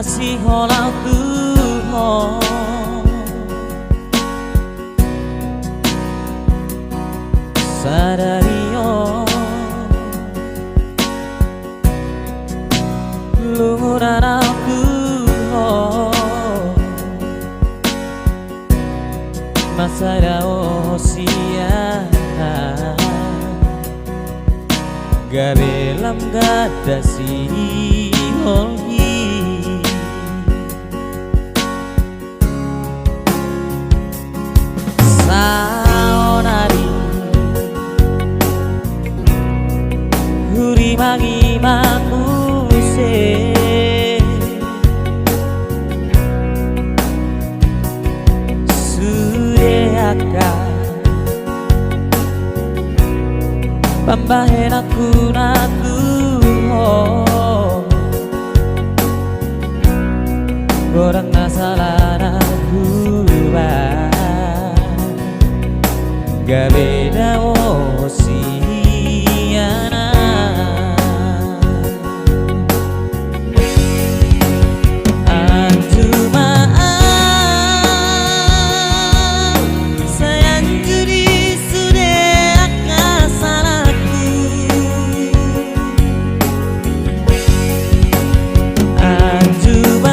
masih olah Tuhan sadario lunguran aku masa dao sia gabelam gada si holgi saonari huri magi manguse sudeaka pambahen aku orang nasalah nahuba gak beda osiana antu maaf sayang judi sudah salahku antu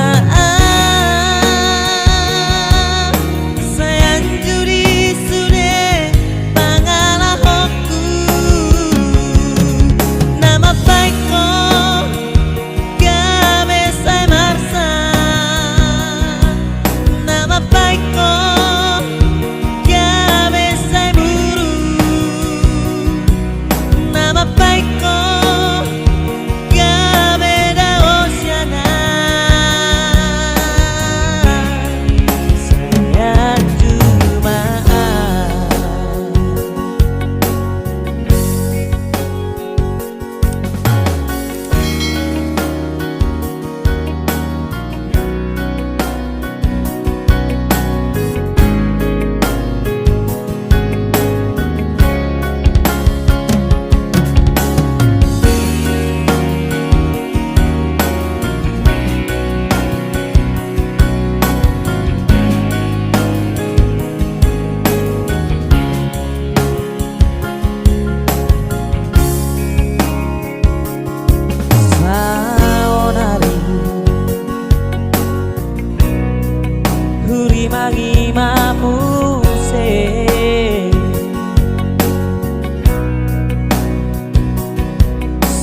magi mamuse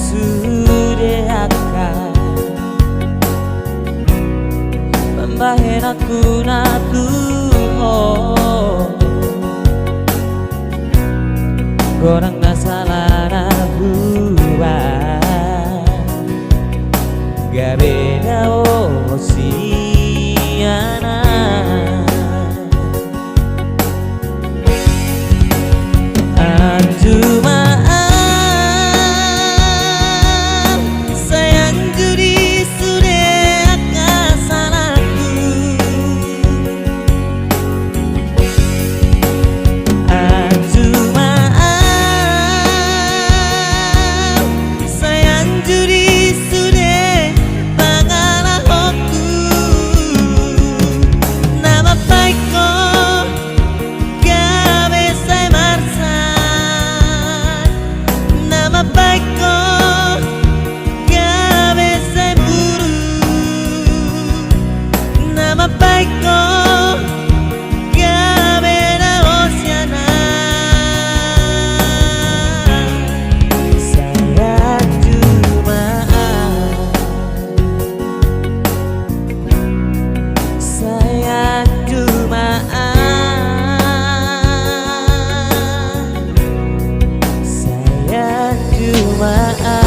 sudeaka pambahen aku gorang nasalah nahuba gak beda osiana antu maaf sayang judi sudah salahku antu maaf sayang judi sudah pangalah aku nama baikku gabe saya marsa nama baikku gabe saya buru nama baikku gabe na osiana saya cuma saya cuma saya cuma